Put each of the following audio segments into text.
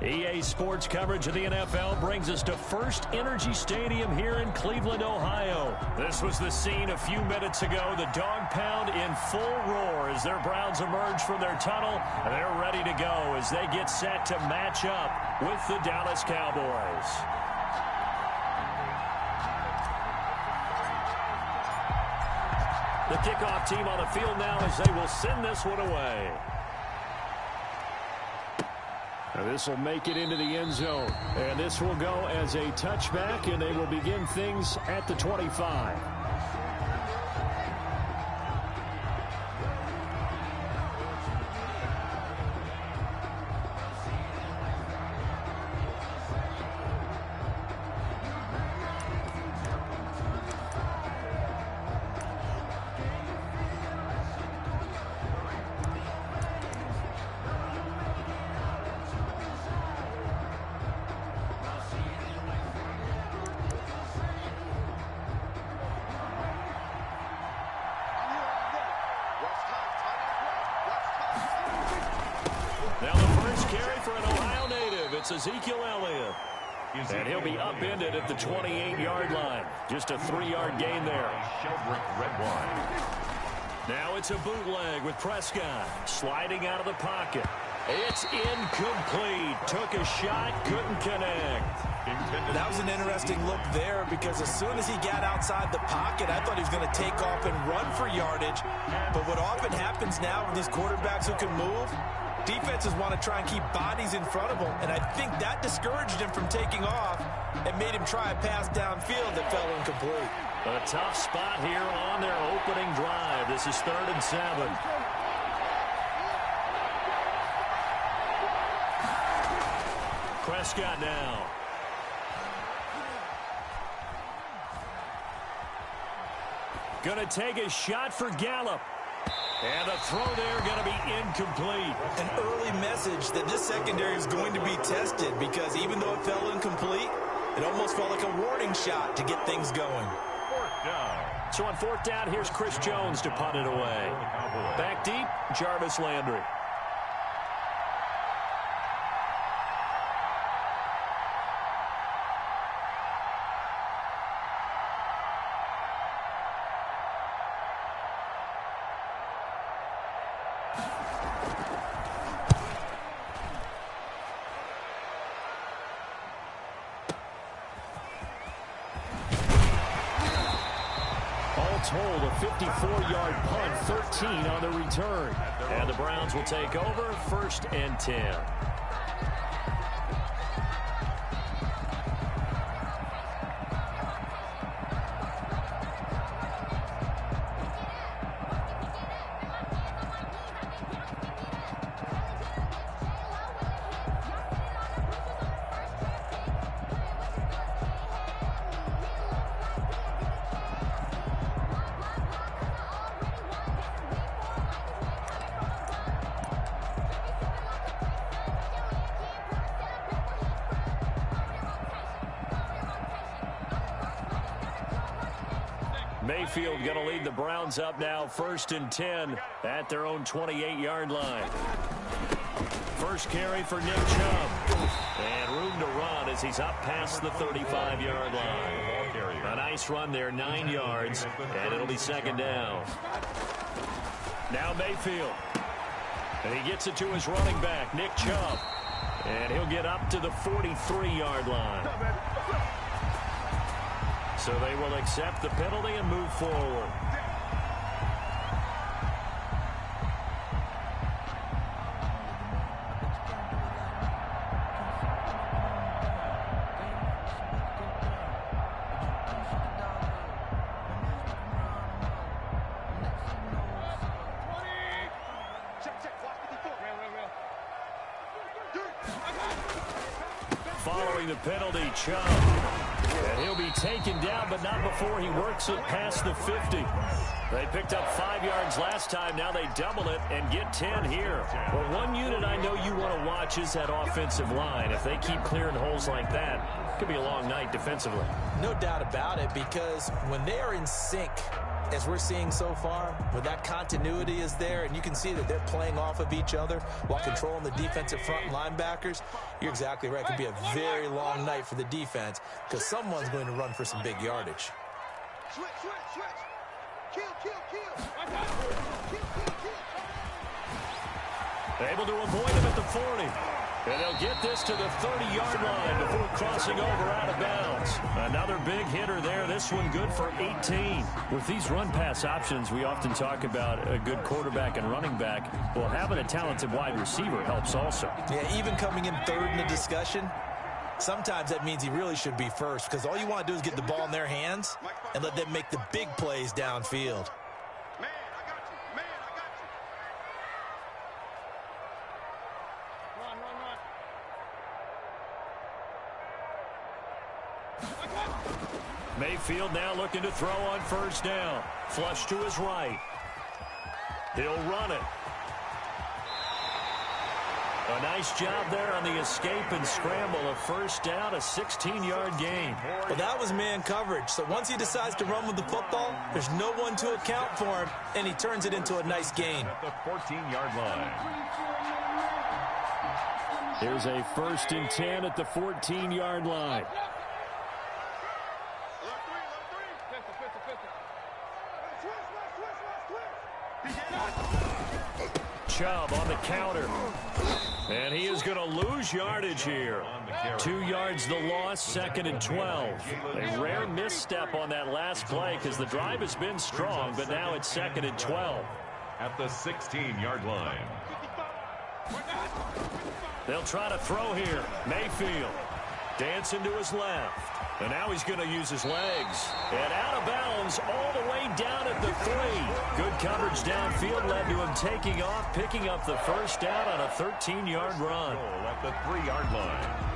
EA Sports coverage of the NFL brings us to First Energy Stadium here in Cleveland, Ohio. This was the scene a few minutes ago. The dog pound in full roar as their Browns emerge from their tunnel. They're ready to go as they get set to match up with the Dallas Cowboys. The kickoff team on the field now as they will send this one away. This will make it into the end zone. And this will go as a touchback, and they will begin things at the 25. Now the first carry for an Ohio native. It's Ezekiel Elliott. And he'll be upended at the 28-yard line. Just a 3-yard gain there. Now it's a bootleg with Prescott sliding out of the pocket. It's incomplete. Took a shot, couldn't connect. That was an interesting look there because as soon as he got outside the pocket, I thought he was going to take off and run for yardage. But what often happens now with these quarterbacks who can move, defenses want to try and keep bodies in front of him, and I think that discouraged him from taking off and made him try a pass downfield that fell incomplete. A tough spot here on their opening drive. This is 3rd and 7. Prescott now. Going to take a shot for Gallup. And a throw there going to be incomplete. An early message that this secondary is going to be tested because even though it fell incomplete, it almost felt like a warning shot to get things going. So on 4th down, here's Chris Jones to punt it away. Back deep, Jarvis Landry. Told a 54-yard punt, 13 on the return. And the Browns will take over 1st and 10. Mayfield going to lead the Browns up now 1st and 10 at their own 28-yard line. First carry for Nick Chubb. And room to run as he's up past the 35-yard line. A nice run there, 9 yards, and it'll be 2nd down. Now Mayfield. And he gets it to his running back, Nick Chubb. And he'll get up to the 43-yard line. So they will accept the penalty and move forward. Following the penalty, Chubb. And he'll be taken down, but not before he works it past the 50. They picked up 5 yards last time. Now they double it and get 10 here. Well, one unit I know you want to watch is that offensive line. If they keep clearing holes like that, Could be a long night defensively. No doubt about it, because when they are in sync, as we're seeing so far, when that continuity is there and you can see that they're playing off of each other while controlling the defensive front linebackers, you're exactly right. It could be a very long night for the defense because someone's going to run for some big yardage. Switch. Kill. Able to avoid him at the 40. And they'll get this to the 30-yard line before crossing over out of bounds. Another big hitter there. This one good for 18. With these run-pass options, we often talk about a good quarterback and running back. Well, having a talented wide receiver helps also. Yeah, even coming in third in the discussion, sometimes that means he really should be first because all you want to do is get the ball in their hands and let them make the big plays downfield. Mayfield now looking to throw on first down. Flush to his right. He'll run it. A nice job there on the escape and scramble. A first down, a 16-yard gain. Well, that was man coverage. So once he decides to run with the football, there's no one to account for him, and he turns it into a nice gain. At the 14-yard line. Here's a 1st and 10 at the 14-yard line. Chubb on the counter. And he is going to lose yardage here. 2 yards the loss, 2nd and 12. A rare misstep on that last play because the drive has been strong, but now it's 2nd and 12. At the 16-yard line. They'll try to throw here. Mayfield dancing to his left. And now he's going to use his legs. And out of bounds all the way down at the 3. Good coverage downfield led to him taking off, picking up the first down on a 13-yard run. At the 3-yard line.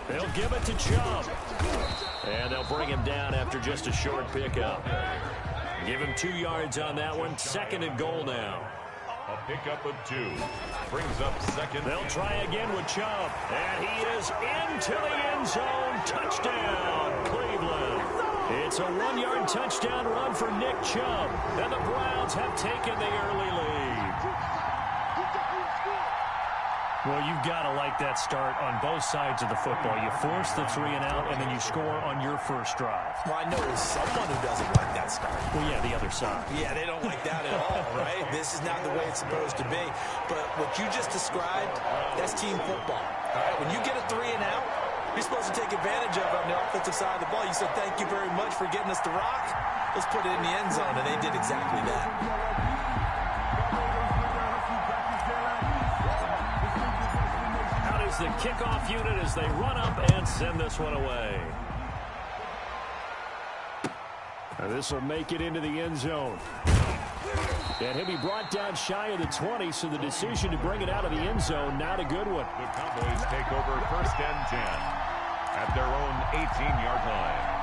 They'll give it to Chubb. And they'll bring him down after just a short pickup. Give him 2 yards on that one. 2nd and goal now. A pickup of 2. Brings up 2nd. They'll try again with Chubb. And he is into the end zone. Touchdown, Cleveland. It's a 1-yard touchdown run for Nick Chubb. And the Browns have taken the early lead. Well, you've got to like that start on both sides of the football. You force the 3 and out, and then you score on your first drive. Well, I know there's someone who doesn't like that start. Well, yeah, the other side. Yeah, they don't like that at all, right? This is not the way it's supposed to be. But what you just described, that's team football. All right, when you get a 3 and out, you're supposed to take advantage of it on the offensive side of the ball. You said, thank you very much for getting us the rock. Let's put it in the end zone, and they did exactly that. The kickoff unit as they run up and send this one away. This will make it into the end zone. And he'll be brought down shy of the 20, so the decision to bring it out of the end zone, not a good one. The Cowboys take over 1st and 10 at their own 18-yard line.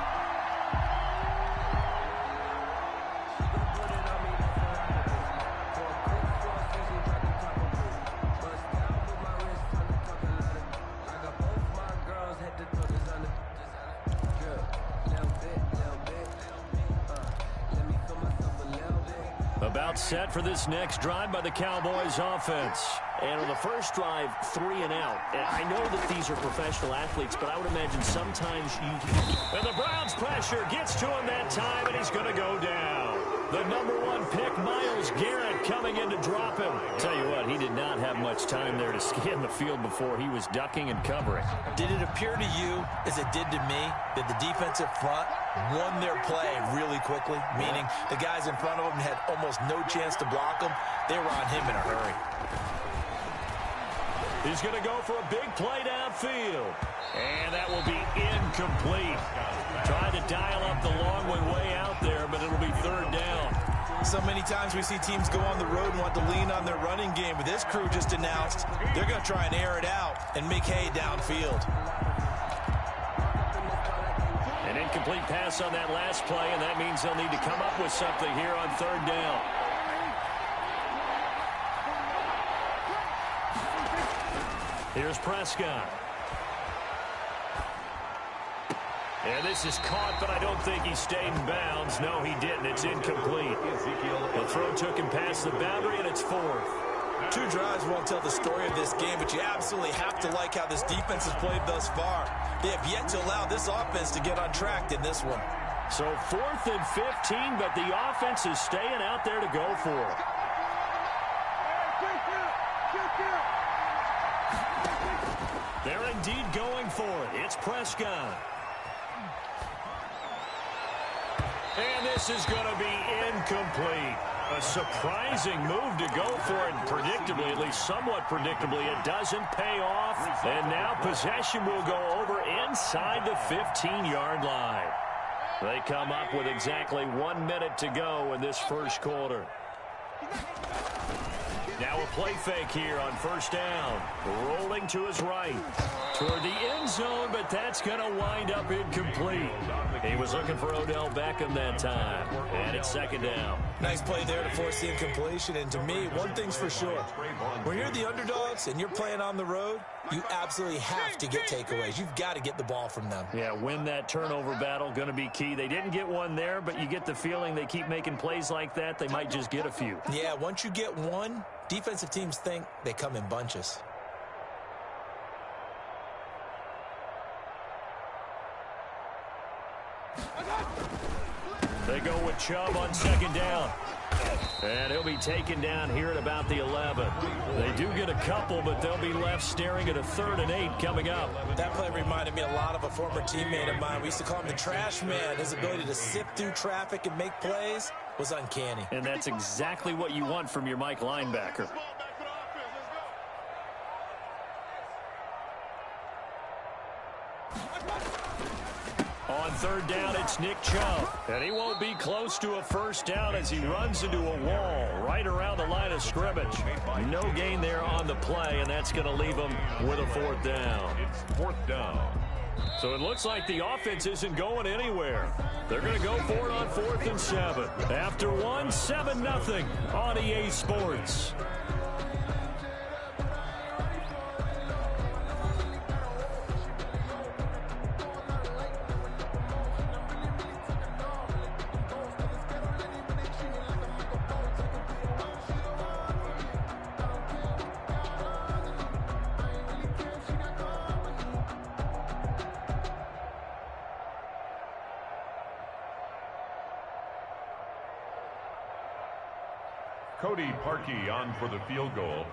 About set for this next drive by the Cowboys offense. And on the first drive, 3 and out. I know that these are professional athletes, but I would imagine sometimes you... And the Browns pressure gets to him that time, and he's going to go down. The #1 pick, Myles Garrett, coming in to drop him. Tell you what, he did not have much time there to scan the field before he was ducking and covering. Did it appear to you, as it did to me, that the defensive front won their play really quickly? Meaning the guys in front of him had almost no chance to block him. They were on him in a hurry. He's going to go for a big play downfield. And that will be incomplete. Trying to dial up the long one way out there, but it'll be 3rd down. So many times we see teams go on the road and want to lean on their running game, but this crew just announced they're going to try and air it out and make hay downfield. An incomplete pass on that last play, and that means they'll need to come up with something here on third down. Here's Prescott. And this is caught, but I don't think he stayed in bounds. No, he didn't. It's incomplete. The throw took him past the boundary, and it's fourth. Two drives won't tell the story of this game, but you absolutely have to like how this defense has played thus far. They have yet to allow this offense to get on track in this one. So 4th and 15, but the offense is staying out there to go for it. They're indeed going for it. It's Prescott. And this is going to be incomplete. A surprising move to go for it. Predictably, at least somewhat predictably, it doesn't pay off. And now possession will go over inside the 15-yard line. They come up with exactly 1 minute to go in this first quarter. Now a play fake here on first down. Rolling to his right. Toward the end zone, but that's going to wind up incomplete. He was looking for Odell Beckham that time. And it's second down. Nice play there to force the incompletion. And to me, one thing's for sure. When you're the underdogs and you're playing on the road, you absolutely have to get takeaways. You've got to get the ball from them. Yeah, win that turnover battle, going to be key. They didn't get one there, but you get the feeling they keep making plays like that, they might just get a few. Yeah, once you get one, defensive teams think they come in bunches. They go with Chubb on second down. And he'll be taken down here at about the 11. They do get a couple, but they'll be left staring at a 3rd and 8 coming up. That play reminded me a lot of a former teammate of mine. We used to call him the trash man. His ability to sift through traffic and make plays was uncanny. And that's exactly what you want from your Mike linebacker. On third down, it's Nick Chubb. And he won't be close to a first down as he runs into a wall right around the line of scrimmage. No gain there on the play, and that's going to leave him with a 4th down. It's 4th down. So it looks like the offense isn't going anywhere. They're going to go for it on 4th and 7. After 7-0 on EA Sports. Cody Parkey on for the field goal.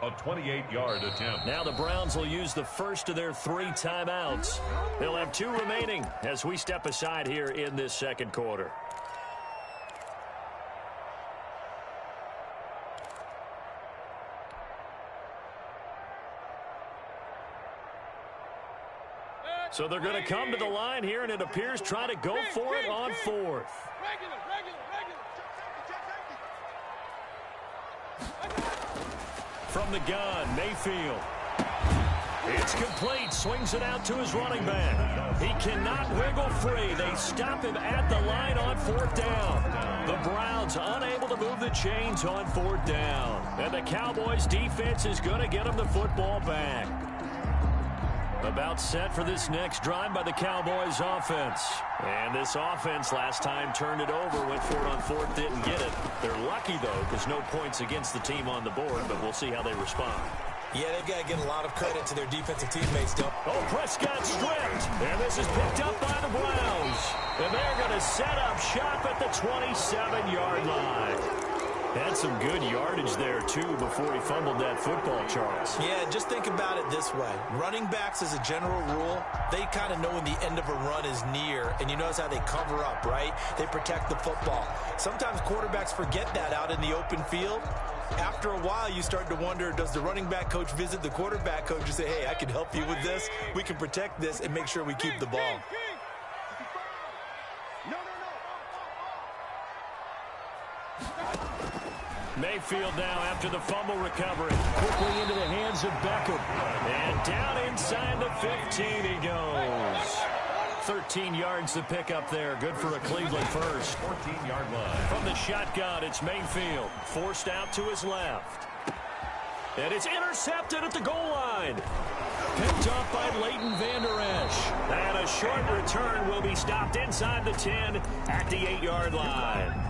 A 28-yard attempt. Now the Browns will use the first of their 3 timeouts. They'll have 2 remaining as we step aside here in this second quarter. So they're going to come to the line here, and it appears try to go for it on 4th. From the gun, Mayfield. It's complete. Swings it out to his running back. He cannot wiggle free. They stop him at the line on 4th down. The Browns unable to move the chains on 4th down. And the Cowboys defense is going to get them the football back. About set for this next drive by the Cowboys offense. And this offense last time turned it over, went for it on 4th, didn't get it. They're lucky, though, because no points against the team on the board, but we'll see how they respond. Yeah, they've got to get a lot of credit to their defensive teammates, though. Oh, Prescott stripped. And this is picked up by the Browns. And they're going to set up shop at the 27-yard line. Had some good yardage there, too, before he fumbled that football, Charles. Yeah, just think about it this way. Running backs, as a general rule, they kind of know when the end of a run is near, and you notice how they cover up, right? They protect the football. Sometimes quarterbacks forget that out in the open field. After a while, you start to wonder, does the running back coach visit the quarterback coach and say, hey, I can help you with this, we can protect this, and make sure we keep the ball. Mayfield now after the fumble recovery. Quickly into the hands of Beckham. And down inside the 15 he goes. 13 yards to pick up there. Good for a Cleveland first. 14-yard line. From the shotgun, it's Mayfield. Forced out to his left. And it's intercepted at the goal line. Picked up by Leighton Vander Esch. And a short return will be stopped inside the 10 at the 8-yard line.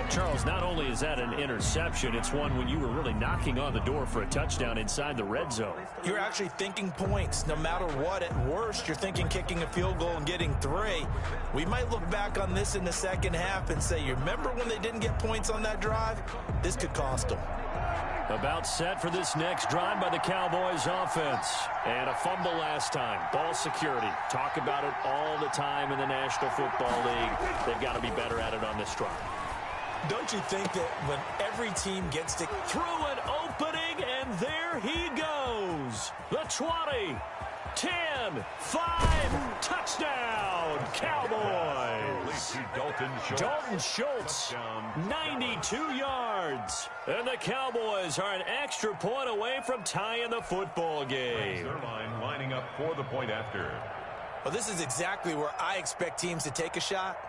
Charles, not only is that an interception, it's one when you were really knocking on the door for a touchdown inside the red zone. You're actually thinking points. No matter what, at worst, you're thinking kicking a field goal and getting 3. We might look back on this in the second half and say, you remember when they didn't get points on that drive? This could cost them. About set for this next drive by the Cowboys offense. And a fumble last time. Ball security. Talk about it all the time in the National Football League. They've got to be better at it on this drive. Don't you think that when every team gets to... Through an opening, and there he goes. The 20, 10, 5, touchdown, Cowboys. Dalton Schultz, 92 yards. And the Cowboys are an extra point away from tying the football game. Lining up for the point after. Well, this is exactly where I expect teams to take a shot.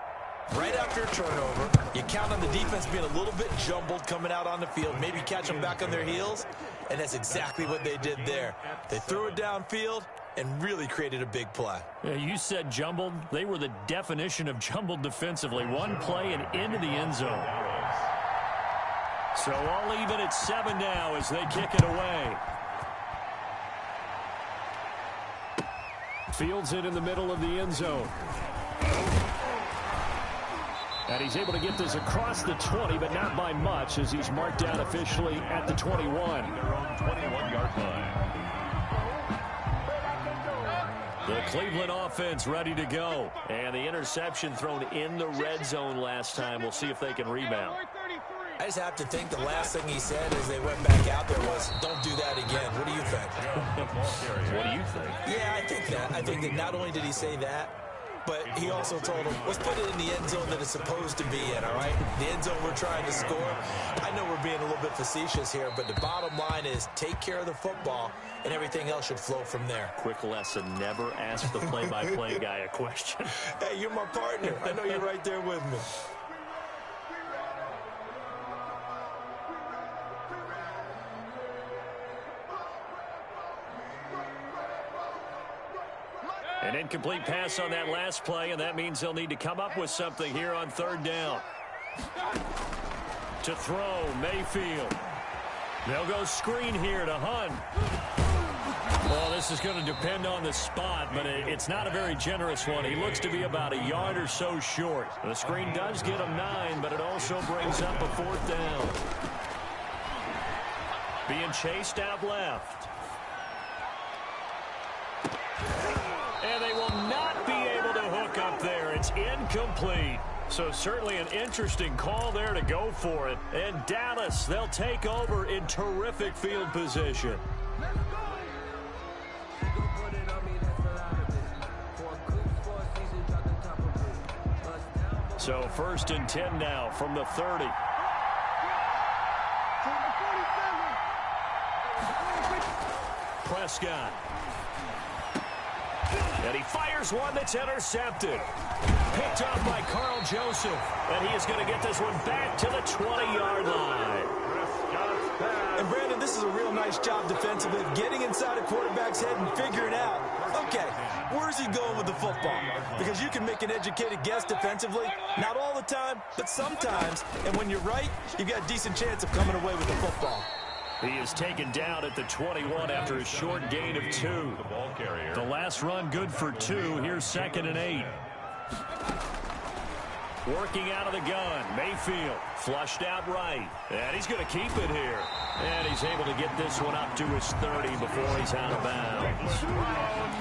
Right after a turnover, you count on the defense being a little bit jumbled coming out on the field, maybe catch them back on their heels, and that's exactly what they did there. They threw it downfield and really created a big play. Yeah, you said jumbled. They were the definition of jumbled defensively. One play and into the end zone. So all even at 7 now as they kick it away. Fields it in the middle of the end zone. And he's able to get this across the 20, but not by much, as he's marked down officially at the 21. Their own 21-yard line. The Cleveland offense ready to go. And the interception thrown in the red zone last time. We'll see if they can rebound. I just have to think the last thing he said as they went back out there was, don't do that again. What do you think? What do you think? Yeah, I think that. I think that not only did he say that, but he also told him, let's put it in the end zone that it's supposed to be in, all right? The end zone we're trying to score. I know we're being a little bit facetious here, but the bottom line is take care of the football, and everything else should flow from there. Quick lesson, never ask the play-by-play guy a question. Hey, you're my partner. I know you're right there with me. An incomplete pass on that last play, and that means they'll need to come up with something here on 3rd down. To throw, Mayfield. They'll go screen here to Hunt. Well, this is going to depend on the spot, but it's not a very generous one. He looks to be about a yard or so short. The screen does get him 9, but it also brings up a 4th down. Being chased out left. And they will not be able to hook up there. It's incomplete. So certainly an interesting call there to go for it. And Dallas, they'll take over in terrific field position. So 1st and 10 now from the 30. Prescott. And he fires one that's intercepted. Picked up by Carl Joseph. And he is going to get this one back to the 20-yard line. And Brandon, this is a real nice job defensively of getting inside a quarterback's head and figuring out, okay, where's he going with the football? Because you can make an educated guess defensively, not all the time, but sometimes. And when you're right, you've got a decent chance of coming away with the football. He is taken down at the 21 after a short gain of 2. The ball carrier. The last run good for 2. Here's 2nd and 8. Working out of the gun. Mayfield flushed out right. And he's going to keep it here. And he's able to get this one up to his 30 before he's out of bounds.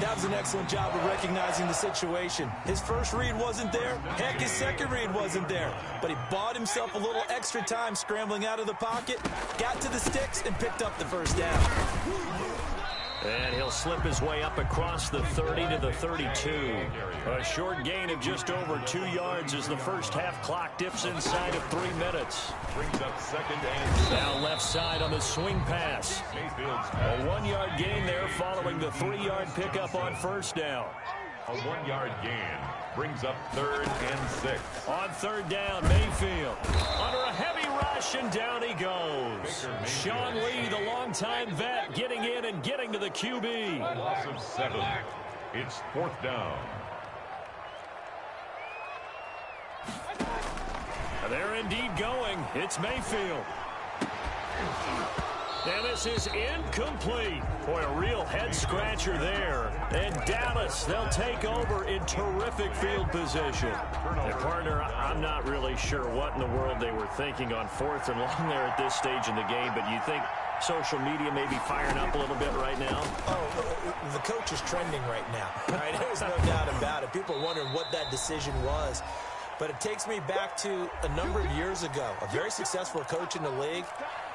That was an excellent job of recognizing the situation. His first read wasn't there. Heck, his second read wasn't there. But he bought himself a little extra time scrambling out of the pocket, got to the sticks, and picked up the 1st down. And he'll slip his way up across the 30 to the 32. A short gain of just over 2 yards as the first half clock dips inside of 3 minutes. Brings up second and now left side on the swing pass. A 1-yard gain there following the 3-yard pickup on first down. A 1-yard gain brings up 3rd and 6. On 3rd down, Mayfield under a heavy rush, and down he goes. Sean Lee, the longtime vet, getting in and getting to the QB. A loss of 7. It's 4th down. They're indeed going. It's Mayfield. And this is incomplete. Boy, a real head-scratcher there. And Dallas, they'll take over in terrific field position. And partner, I'm not really sure what in the world they were thinking on 4th and long there at this stage in the game, but you think social media may be firing up a little bit right now? Oh, the coach is trending right now. Right? There's no doubt about it. People are wondering what that decision was. But it takes me back to a number of years ago. A very successful coach in the league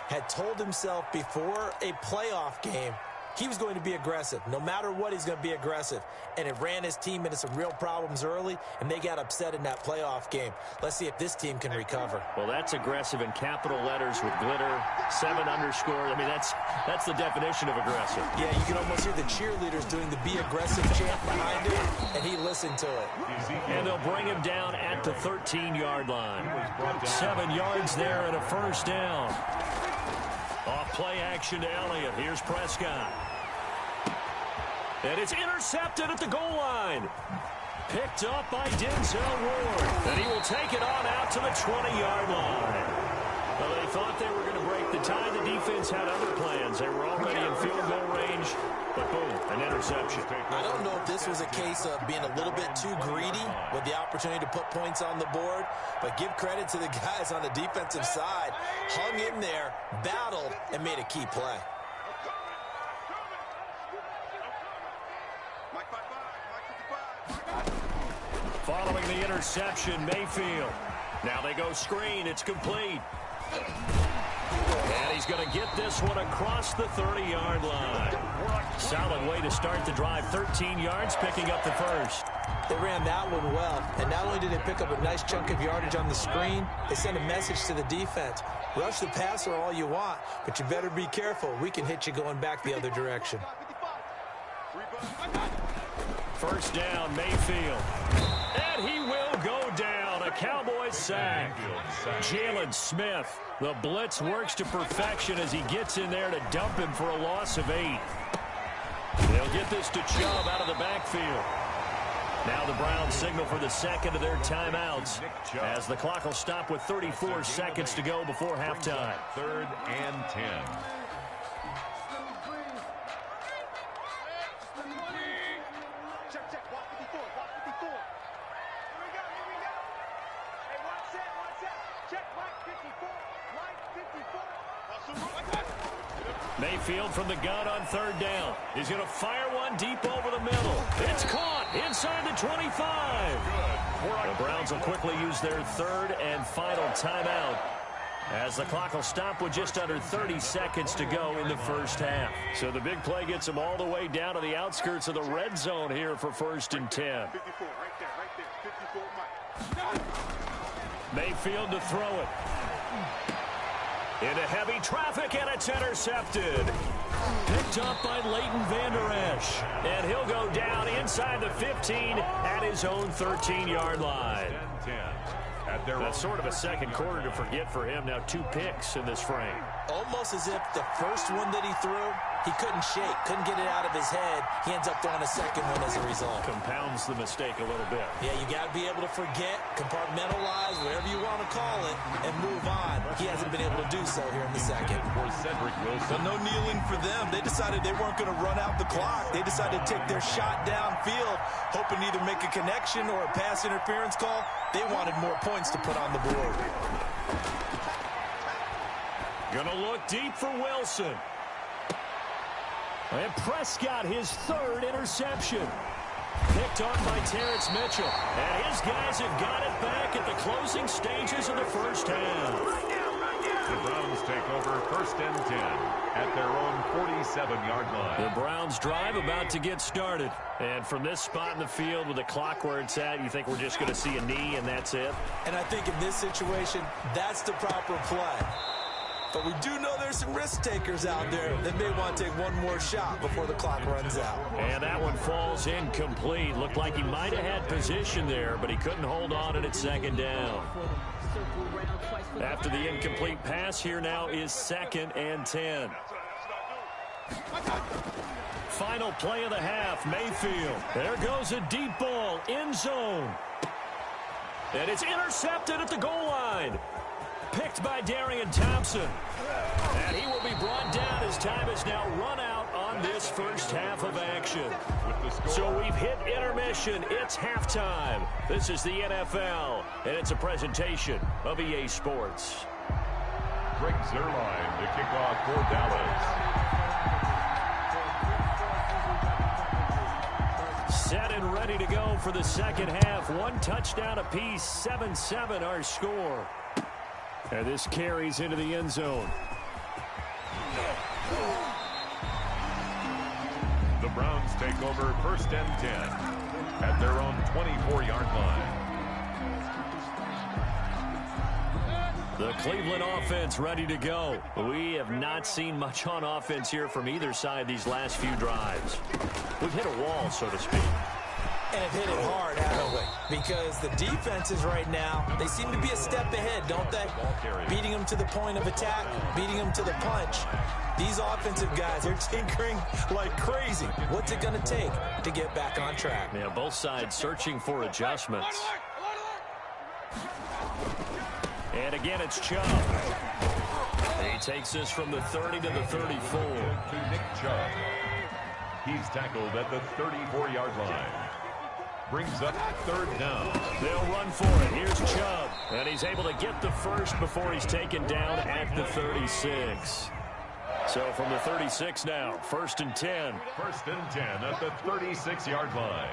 had told himself before a playoff game he was going to be aggressive. No matter what, he's going to be aggressive. And it ran his team into some real problems early, and they got upset in that playoff game. Let's see if this team can recover. Well, that's aggressive in capital letters with glitter, 7 underscore. I mean, that's the definition of aggressive. Yeah, you can almost hear the cheerleaders doing the be aggressive chant behind him, and he listened to it. And they'll bring him down at the 13-yard line. 7 yards there and a first down. Off play action to Elliott. Here's Prescott. And it's intercepted at the goal line. Picked up by Denzel Ward. And he will take it on out to the 20-yard line. Well, they thought they were going to break the tie. The defense had other plans. They were already in field goal range. But boom, an interception. I don't know if this was a case of being a little bit too greedy with the opportunity to put points on the board, but give credit to the guys on the defensive side. Hung in there, battled, and made a key play. Following the interception, Mayfield. Now they go screen. It's complete. And he's going to get this one across the 30-yard line. Solid way to start the drive. 13 yards, picking up the first. They ran that one well, and not only did they pick up a nice chunk of yardage on the screen, they sent a message to the defense. Rush the passer all you want, but you better be careful. We can hit you going back the other direction. First down, Mayfield. And he will go down. A Cowboys sack. Jalen Smith. The blitz works to perfection as he gets in there to dump him for a loss of 8. They'll get this to Chubb out of the backfield. Now the Browns signal for the second of their timeouts as the clock will stop with 34 seconds to go before halftime. 3rd and 10. Mayfield from the gun on 3rd down. He's going to fire one deep over the middle. It's caught inside the 25. The Browns will quickly use their 3rd and final timeout as the clock will stop with just under 30 seconds to go in the first half. So the big play gets them all the way down to the outskirts of the red zone here for 1st and 10. 54, right there, 54, Mike. Mayfield to throw it. Into heavy traffic, and it's intercepted. Picked up by Leighton Vander Esch. And he'll go down inside the 15 at his own 13-yard line. 10-10. That's sort of a second quarter to forget for him. Now 2 picks in this frame. Almost as if the first one that he threw, he couldn't shake, couldn't get it out of his head. He ends up throwing a second one as a result. Compounds the mistake a little bit. Yeah, you got to be able to forget, compartmentalize, whatever you want to call it, and move on. He hasn't been able to do so here in the second. For Cedric Wilson. But no kneeling for them. They decided they weren't going to run out the clock. They decided to take their shot downfield, hoping to either make a connection or a pass interference call. They wanted more points to put on the board. Gonna look deep for Wilson. And Prescott, his 3rd interception. Picked on by Terrence Mitchell. And his guys have got it back at the closing stages of the first half. The Browns take over 1st and 10 at their own 47-yard line. The Browns drive about to get started. And from this spot in the field with the clock where it's at, you think we're just going to see a knee and that's it? And I think in this situation, that's the proper play. But we do know there's some risk takers out there that may want to take one more shot before the clock runs out. And that one falls incomplete. Looked like he might have had position there, but he couldn't hold on at 2nd down. After the incomplete pass, here now is 2nd and 10. Final play of the half, Mayfield. There goes a deep ball, end zone. And it's intercepted at the goal line. Picked by Darian Thompson. And he will be brought down as time is now run out on this first half of action. So we've hit intermission. It's halftime. This is the NFL, and it's a presentation of EA Sports. Greg Zuerlein to kick off for Dallas. Set and ready to go for the second half. One touchdown apiece, 7-7 our score. And this carries into the end zone. The Browns take over 1st and 10 at their own 24-yard line. The Cleveland offense ready to go. We have not seen much on offense here from either side these last few drives. We've hit a wall, so to speak. And have hit it hard, haven't we? Because the defenses right now, they seem to be a step ahead, don't they? Beating them to the point of attack, beating them to the punch. These offensive guys are tinkering like crazy. What's it going to take to get back on track? Yeah, both sides searching for adjustments. And again, it's Chubb. He takes this from the 30 to the 34. To Nick Chubb. He's tackled at the 34-yard line. Brings up 3rd down. They'll run for it. Here's Chubb. And he's able to get the first before he's taken down at the 36. So from the 36 now, 1st and 10. 1st and 10 at the 36-yard line.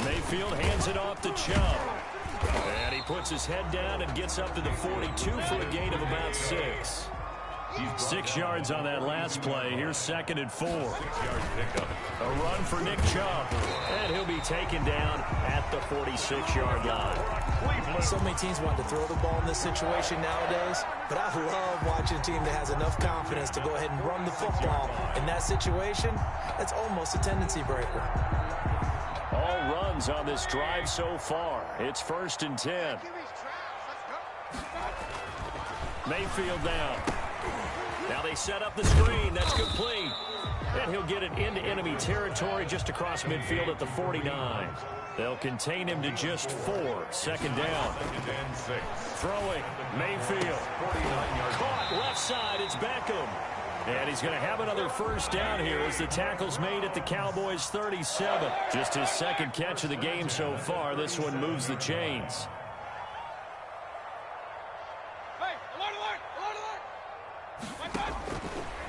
Mayfield hands it off to Chubb. And he puts his head down and gets up to the 42 for a gain of about 6. 6 yards on that last play. Here's 2nd and 4. 6-yard pickup. A run for Nick Chubb. And he'll be taken down at the 46-yard line. So many teams want to throw the ball in this situation nowadays, but I love watching a team that has enough confidence to go ahead and run the football. In that situation, that's almost a tendency breaker. All runs on this drive so far. It's 1st and 10. Mayfield down. Now they set up the screen. That's complete. And he'll get it into enemy territory just across midfield at the 49. They'll contain him to just 4. 2nd down. 2nd and 6. Throwing. Mayfield. 49-yard. Caught left side. It's Beckham. And he's going to have another first down here as the tackle's made at the Cowboys' 37. Just his 2nd catch of the game so far. This one moves the chains.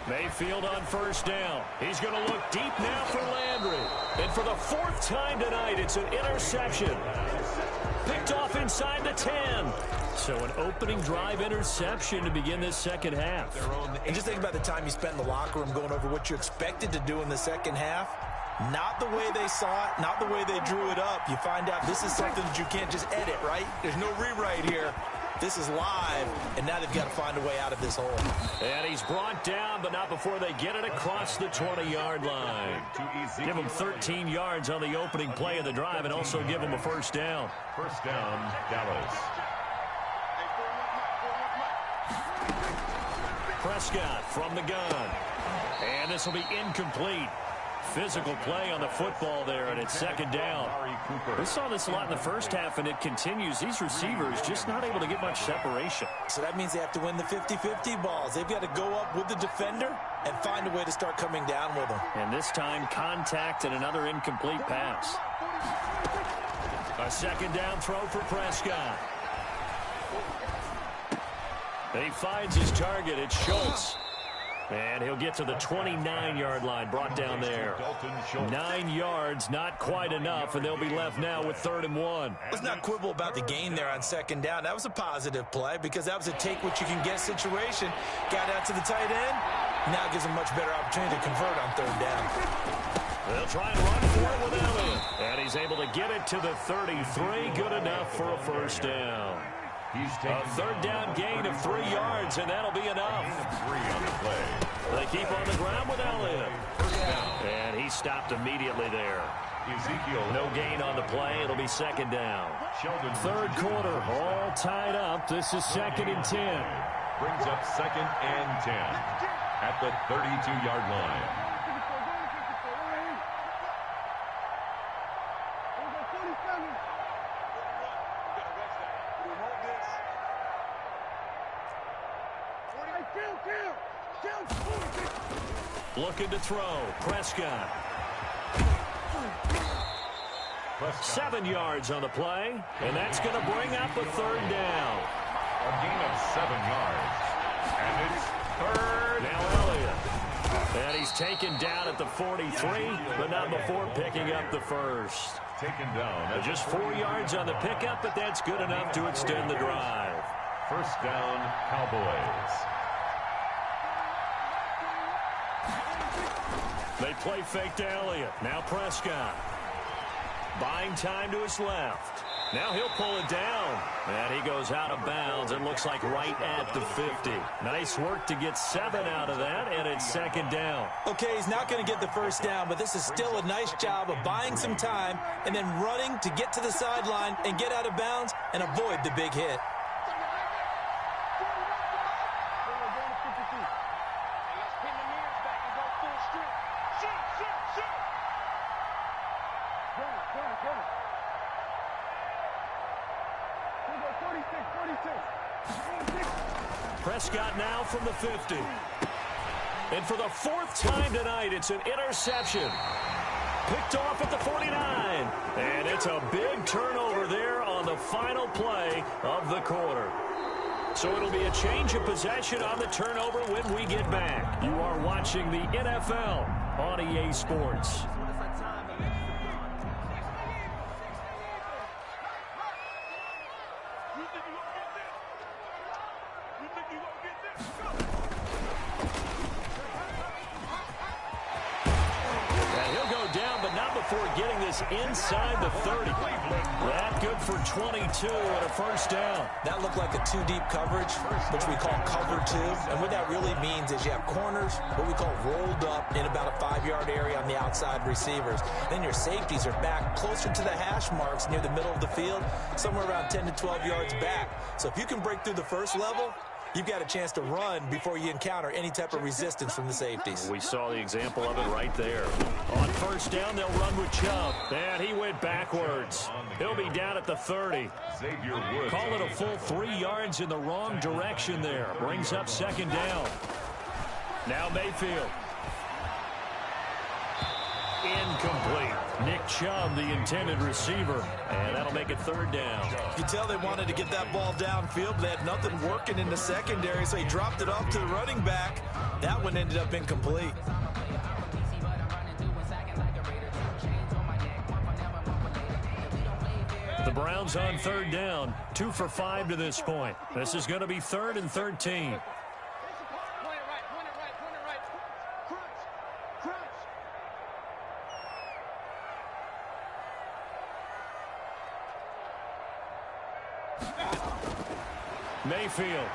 Mayfield on 1st down. He's going to look deep now for Landry. And for the 4th time tonight, it's an interception. Picked off inside the 10. So an opening drive interception to begin this second half. And just think about the time you spent in the locker room going over what you expected to do in the second half. Not the way they saw it, not the way they drew it up. You find out this is something that you can't just edit, right? There's no rewrite here. This is live, and now they've got to find a way out of this hole. And he's brought down, but not before they get it across the 20-yard line. Give him 13 yards on the opening play of the drive and also give him a first down. First down, Dallas. Prescott from the gun. And this will be incomplete. Physical play on the football there, and it's 2nd down. We saw this a lot in the first half, and it continues. These receivers just not able to get much separation. So that means they have to win the 50-50 balls. They've got to go up with the defender and find a way to start coming down with them. And this time, contact and another incomplete pass. A 2nd down throw for Prescott. He finds his target. It's Schultz. And he'll get to the 29-yard line, brought down there. 9 yards, not quite enough, and they'll be left now with 3rd and 1. Let's not quibble about the gain there on 2nd down. That was a positive play because that was a take-what-you-can-get situation. Got out to the tight end. Now gives him much better opportunity to convert on 3rd down. They'll try and run for it with Elliott. And he's able to get it to the 33. Good enough for a 1st down. A 3rd down gain of 3 yards, and that'll be enough. 3 on the play. They keep on the ground with Elliott. And he stopped immediately there. Ezekiel. No gain on the play. It'll be 2nd down. 3rd quarter, all tied up. This is 2nd and 10. Brings up 2nd and 10 at the 32-yard line. Looking to throw. Prescott. 7 yards on the play, and that's going to bring up a 3rd down. A gain of 7 yards. And it's 3rd. Now Elliott. And he's taken down at the 43, but not before picking up the 1st. Taken down. Just 4 yards on the pickup, but that's good enough to extend the drive. 1st down, Cowboys. They play fake to Elliott. Now Prescott. Buying time to his left. Now he'll pull it down. And he goes out of bounds. It looks like right at the 50. Nice work to get 7 out of that, and it's 2nd down. Okay, he's not going to get the 1st down, but this is still a nice job of buying some time and then running to get to the sideline and get out of bounds and avoid the big hit. Prescott now from the 50. And for the 4th time tonight, it's an interception. Picked off at the 49. And it's a big turnover there on the final play of the quarter. So it'll be a change of possession on the turnover when we get back. You are watching the NFL on EA Sports. Before getting this inside the 30. That good for 22 and a 1st down. That looked like a 2-deep coverage, which we call cover 2. And what that really means is you have corners, what we call rolled up in about a 5-yard area on the outside receivers. Then your safeties are back closer to the hash marks near the middle of the field, somewhere around 10 to 12 yards back. So if you can break through the 1st level, you've got a chance to run before you encounter any type of resistance from the safeties. We saw the example of it right there. On 1st down, they'll run with Chubb. And he went backwards. He'll be down at the 30. Call it a full 3 yards in the wrong direction there. Brings up 2nd down. Now Mayfield. Incomplete. Nick Chubb, the intended receiver. And that'll make it 3rd down. You can tell they wanted to get that ball downfield, but they had nothing working in the secondary, so he dropped it off to the running back. That one ended up incomplete. The Browns on 3rd down. 2 for 5 to this point. This is going to be 3rd and 13. Mayfield.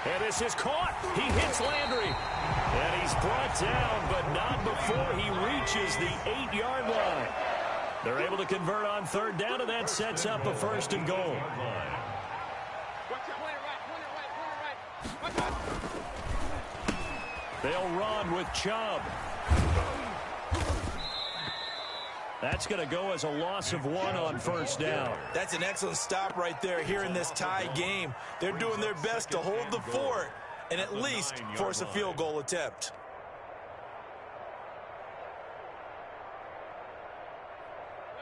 And this is caught. He hits Landry. And he's brought down, but not before he reaches the 8-yard line. They're able to convert on 3rd down, and that sets up a 1st and goal. They'll run with Chubb. That's going to go as a loss of 1 on 1st down. That's an excellent stop right there here in this tie game. They're doing their best to hold the fort and at least force a field goal attempt.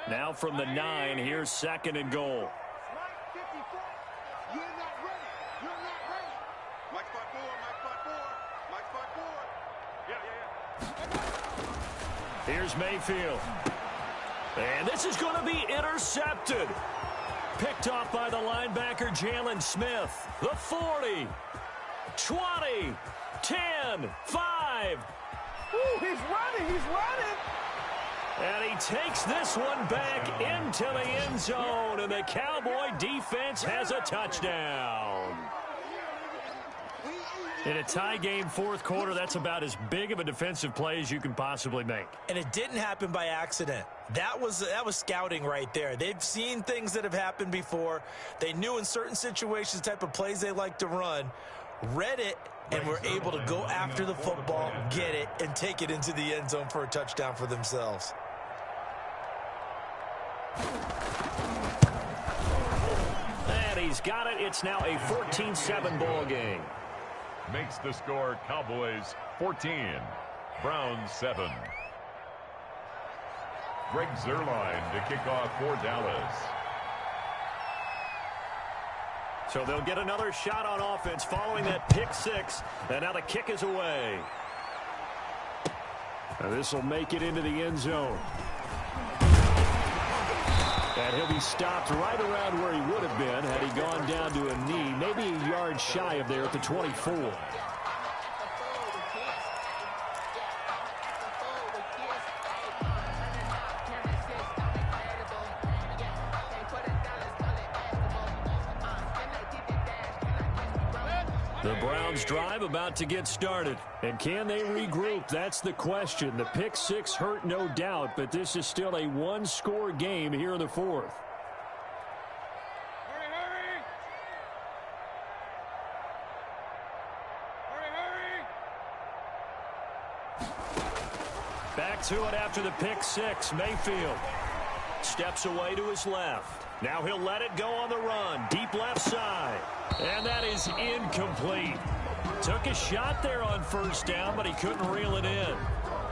Now from the 9, here's 2nd and goal. You're not ready. You're not ready. Here's Mayfield. And this is going to be intercepted. Picked off by the linebacker, Jalen Smith. The 40, 20, 10, 5. Ooh, he's running. And he takes this one back into the end zone, and the Cowboy defense has a touchdown. In a tie game, fourth quarter, that's about as big of a defensive play as you can possibly make. And it didn't happen by accident. That was scouting right there. They've seen things that have happened before. They knew in certain situations the type of plays they like to run, read it, and were able to go after the football, get it, and take it into the end zone for a touchdown for themselves. And he's got it. It's now a 14-7 ball game. Makes the score Cowboys 14, Browns 7. Greg Zuerlein to kick off for Dallas. So they'll get another shot on offense following that pick six. And now the kick is away. This will make it into the end zone. And he'll be stopped right around where he would have been had he gone down to a knee, maybe a yard shy of there at the 24. The Browns drive about to get started. And can they regroup? That's the question. The pick six hurt, no doubt, but this is still a one-score game here in the fourth. Back to it after the pick six. Mayfield steps away to his left. Now he'll let it go on the run. Deep left side. And that is incomplete. Took a shot there on first down, but he couldn't reel it in.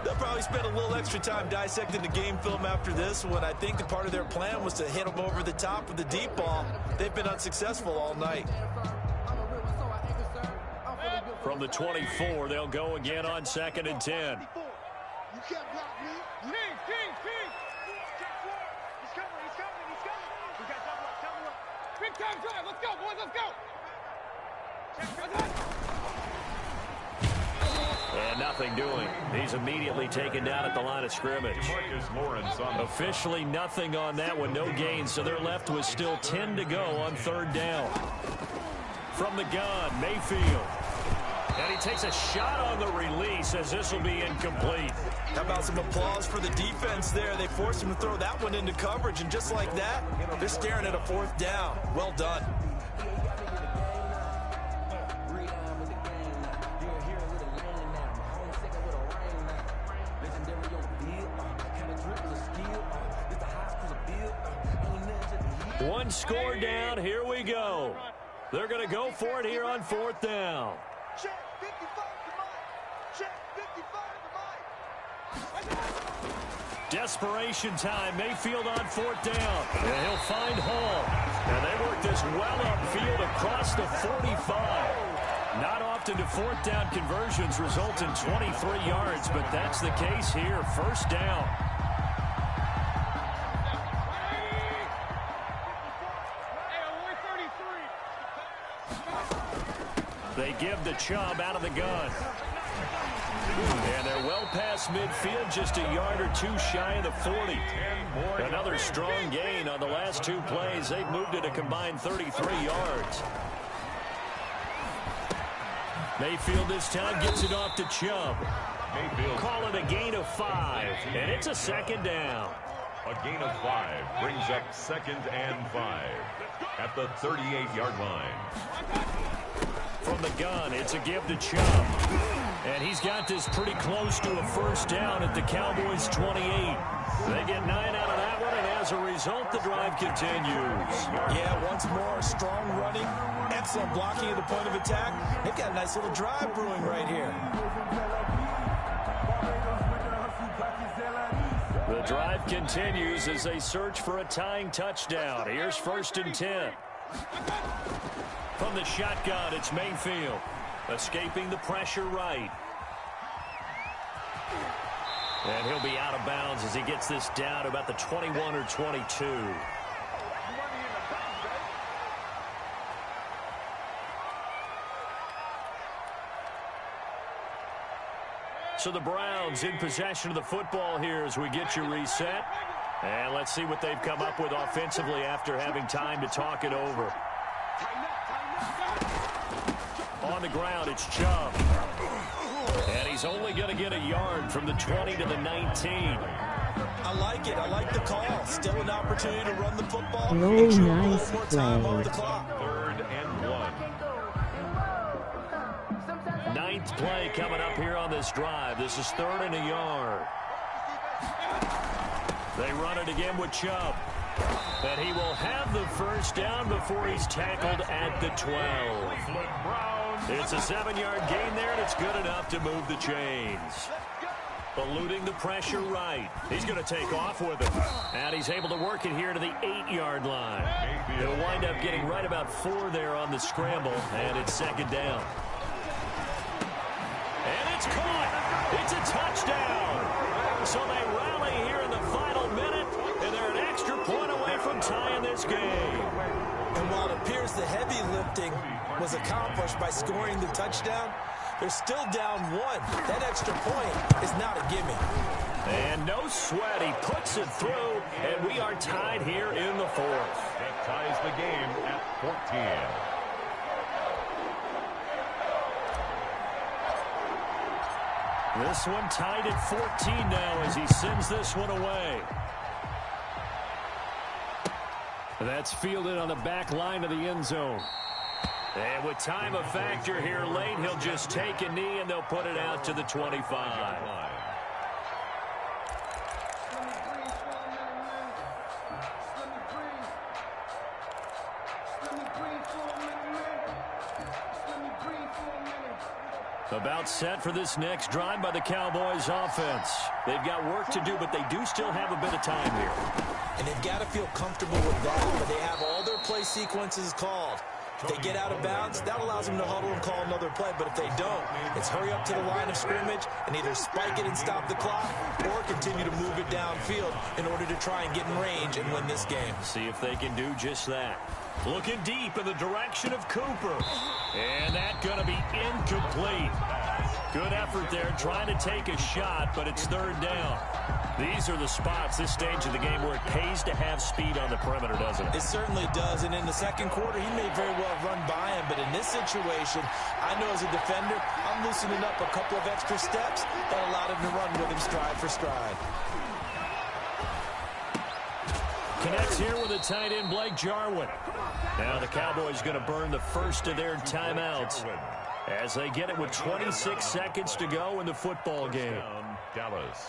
They'll probably spend a little extra time dissecting the game film after this one. I think part of their plan was to hit him over the top with the deep ball. They've been unsuccessful all night. From the 24, they'll go again on 2nd and 10. You can't block me. King. He's coming. We got double up. Big time drive. Let's go, boys. Let's go. And nothing doing. He's immediately taken down at the line of scrimmage. Officially nothing on that one. No gain. So they're left with still 10 to go on 3rd down. From the gun, Mayfield. And he takes a shot on the release as this will be incomplete. How about some applause for the defense there? They forced him to throw that one into coverage, and just like that, they're staring at a 4th down. Well done. One score down. Here we go. They're going to go for it here on 4th down. Check 55 to Mike. Check 55 to Mike. Desperation time. Mayfield on 4th down. And he'll find Hall. And they work this well upfield across the 45. Not often do 4th down conversions result in 23 yards, but that's the case here. 1st down. They give the Chubb out of the gun. And they're well past midfield, just a yard or two shy of the 40. Another strong gain on the last 2 plays. They've moved it a combined 33 yards. Mayfield this time gets it off to Chubb. Call it a gain of 5, and it's a 2nd down. A gain of 5 brings up 2nd and 5 at the 38-yard line. From the gun, it's a give to Chubb. And he's got this pretty close to a 1st down at the Cowboys' 28. They get 9 out of that one, and as a result, the drive continues. Yeah, once more, strong running, excellent blocking at the point of attack. They've got a nice little drive brewing right here. The drive continues as they search for a tying touchdown. Here's 1st and 10. From the shotgun, it's Mayfield. Escaping the pressure right. And he'll be out of bounds as he gets this down to about the 21 or 22. So the Browns in possession of the football here as we get you reset. And let's see what they've come up with offensively after having time to talk it over. On the ground, it's Chubb. And he's only going to get a yard from the 20 to the 19. I like it. I like the call. Still an opportunity to run the football. No, Make sure nice a little more time play. on the clock. 3rd and 1. Ninth play coming up here on this drive. This is 3rd and a yard. They run it again with Chubb. And he will have the first down before he's tackled at the 12. It's a 7-yard gain there, and it's good enough to move the chains. Eluding the pressure right. He's going to take off with it. And he's able to work it here to the 8-yard line. He'll wind up getting right about 4 there on the scramble, and it's 2nd down. And it's caught. It's a touchdown. So they rally here in the final minute, and they're an extra point away from tying this game. And while it appears the heavy lifting was accomplished by scoring the touchdown, they're still down 1. That extra point is not a gimme. And no sweat. He puts it through, and we are tied here in the 4th. That ties the game at 14. This one tied at 14 now as he sends this one away. That's fielded on the back line of the end zone. And with time a factor here late, he'll just take a knee and they'll put it out to the 25. About set for this next drive by the Cowboys offense. They've got work to do, but they do still have a bit of time here. And they've got to feel comfortable with that, but they have all their play sequences called. If they get out of bounds, that allows them to huddle and call another play. But if they don't, it's hurry up to the line of scrimmage and either spike it and stop the clock or continue to move it downfield in order to try and get in range and win this game. See if they can do just that. Looking deep in the direction of Cooper. And that's going to be incomplete. Good effort there trying to take a shot, but it's 3rd down. These are the spots, this stage of the game, where it pays to have speed on the perimeter, doesn't it? It certainly does, and in the 2nd quarter, he may very well run by him, but in this situation, I know as a defender, I'm loosening up a couple of extra steps that allowed him to run with him stride for stride. Connects here with a tight end, Blake Jarwin. Now the Cowboys going to burn the first of their timeouts as they get it with 26 seconds to go in the football game. Dallas.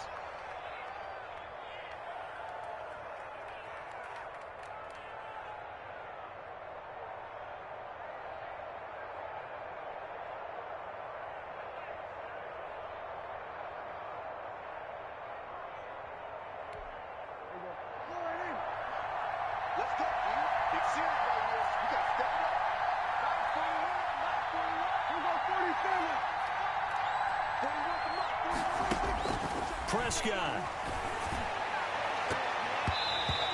Prescott.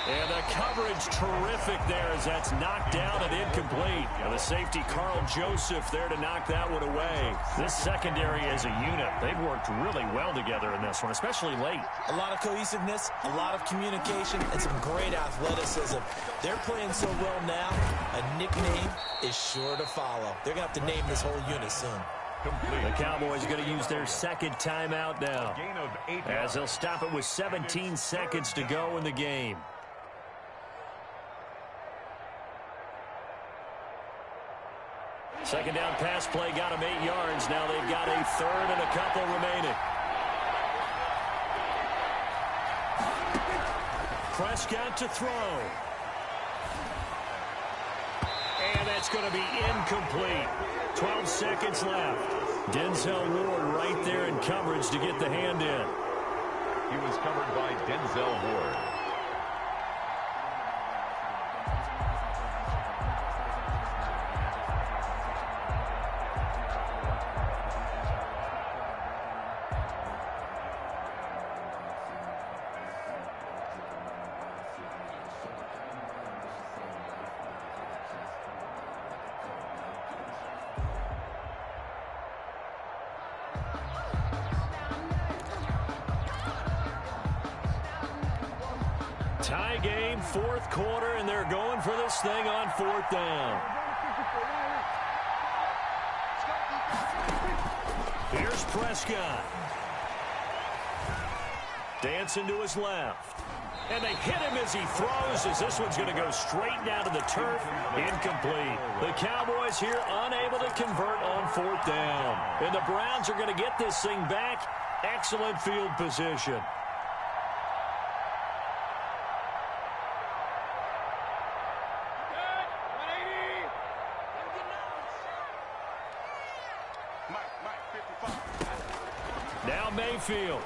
And the coverage terrific there as that's knocked down and incomplete. And the safety, Carl Joseph, there to knock that one away. This secondary as a unit, they've worked really well together in this one, especially late. A lot of cohesiveness, a lot of communication, and some great athleticism. They're playing so well now, a nickname is sure to follow. They're going to have to name this whole unit soon. The Cowboys going to use their 2nd timeout now, as they'll stop it with 17 seconds to go in the game. Second down pass play got them 8 yards. Now they've got a 3rd and a couple remaining. Prescott to throw. And that's going to be incomplete. 12 seconds left. Denzel Ward right there in coverage to get the hand in. He was covered by Denzel Ward. Tie game, fourth quarter, and they're going for this thing on fourth down. Here's Prescott. Dancing to his left. And they hit him as he throws, as this one's going to go straight down to the turf. Incomplete. The Cowboys here unable to convert on fourth down. And the Browns are going to get this thing back. Excellent field position. Now Mayfield.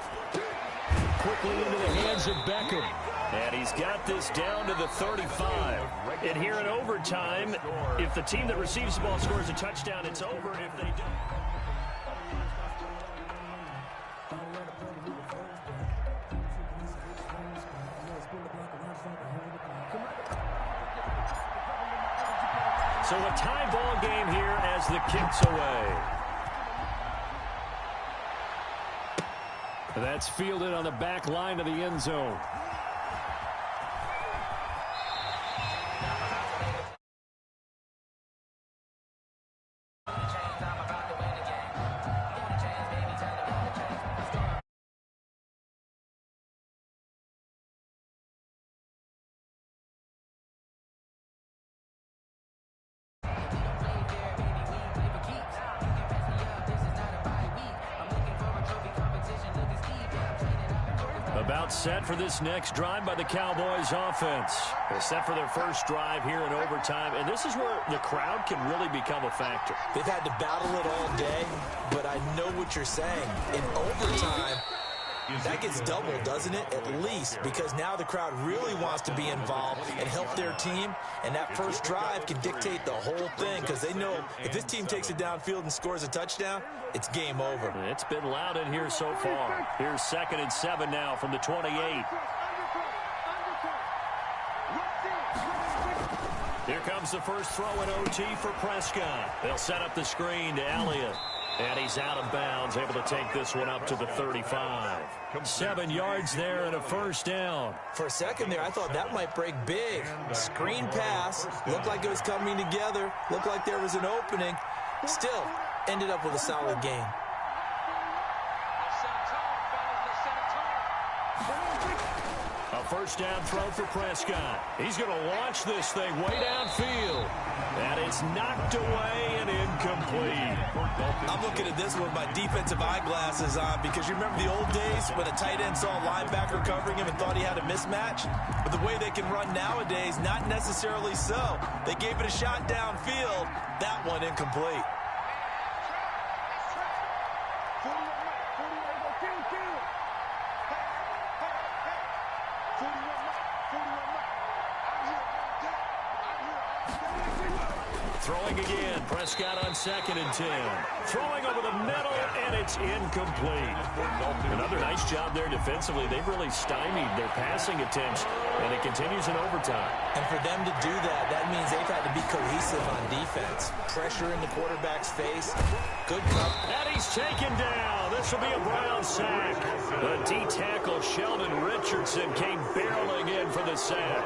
Quickly into the hands of Beckham. And he's got this down to the 35. And here in overtime, if the team that receives the ball scores a touchdown, it's over. If they don't. So a tie ball game here as the kick's away. That's fielded on the back line of the end zone. About set for this next drive by the Cowboys offense. They're set for their first drive here in overtime, and this is where the crowd can really become a factor. They've had to battle it all day, but I know what you're saying. In overtime, that gets doubled, doesn't it? At least, because now the crowd really wants to be involved and help their team, and that first drive can dictate the whole thing, because they know if this team takes it downfield and scores a touchdown, it's game over. It's been loud in here so far. Here's 2nd and 7 now from the 28. Here comes the first throw in OT for Prescott. They'll set up the screen to Elliott. And he's out of bounds, able to take this one up to the 35. 7 yards there and a first down. For a second there, I thought that might break big. Screen pass, looked like it was coming together, looked like there was an opening. Still, ended up with a solid game. A first down throw for Prescott. He's going to launch this thing way downfield. And it's knocked away and incomplete. I'm looking at this with my defensive eyeglasses on because you remember the old days when a tight end saw a linebacker covering him and thought he had a mismatch? But the way they can run nowadays, not necessarily so. They gave it a shot downfield. That one incomplete. Throwing again. Prescott on 2nd and 10. Throwing over the middle, and it's incomplete. Another nice job there defensively. They've really stymied their passing attempts, and it continues in overtime. And for them to do that, that means they've had to be cohesive on defense. Pressure in the quarterback's face. Good cover. And he's taken down. This will be a Brown sack. The D-tackle Sheldon Richardson came barreling in for the sack.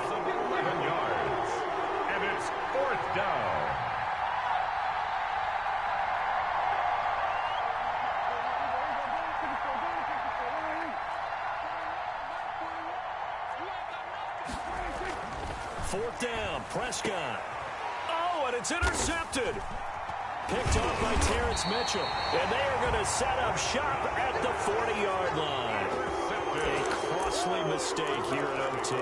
11 yards. And it's 4th down. Fourth down, Prescott. Oh, and it's intercepted. Picked off by Terrence Mitchell. And they are going to set up shop at the 40-yard line. A costly mistake here in OT.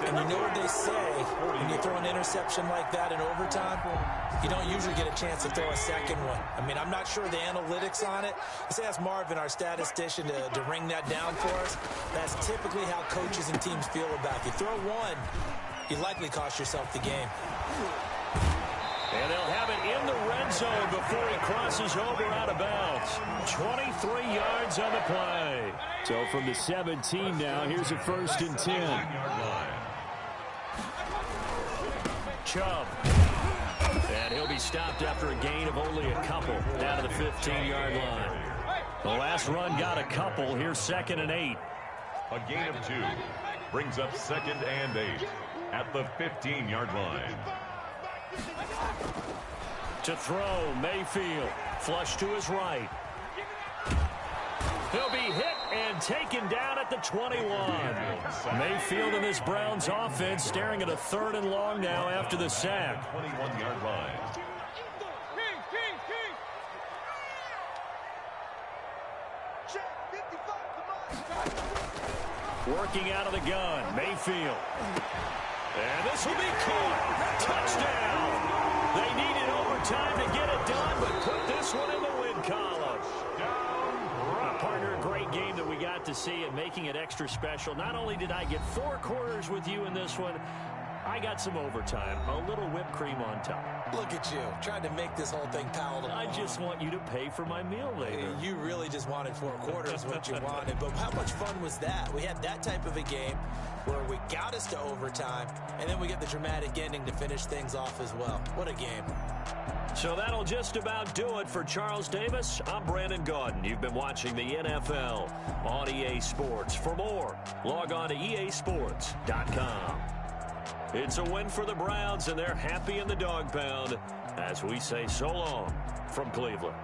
And you know what they say, when you throw an interception like that in overtime, you don't usually get a chance to throw a second one. I mean, I'm not sure the analytics on it. Let's ask Marvin, our statistician, to ring that down for us. That's typically how coaches and teams feel about it. You throw one, you likely cost yourself the game. And they'll have it in the red zone before he crosses over out of bounds. 23 yards on the play. So from the 17 now, here's a 1st and 10. Chubb. And he'll be stopped after a gain of only a couple down to the 15-yard line. The last run got a couple. Here's 2nd and 8. A gain of 2. Brings up 2nd and 8 at the 15-yard line. To throw, Mayfield. Flush to his right. He'll be hit and taken down at the 21. Mayfield and this Browns offense staring at a 3rd and long now after the sack. 21-yard line. Working out of the gun, Mayfield. And this will be caught. Touchdown. They needed overtime to get it done, but put this one in the win column. Partner, a great game that we got to see and making it extra special. Not only did I get 4 quarters with you in this one, I got some overtime, a little whipped cream on top. Look at you, trying to make this whole thing palatable. I just want you to pay for my meal later. You really just wanted 4 quarters, what you wanted. But how much fun was that? We had that type of a game where we got us to overtime, and then we get the dramatic ending to finish things off as well. What a game. So that'll just about do it for Charles Davis. I'm Brandon Gaudin. You've been watching the NFL on EA Sports. For more, log on to easports.com. It's a win for the Browns, and they're happy in the dog pound as we say so long from Cleveland.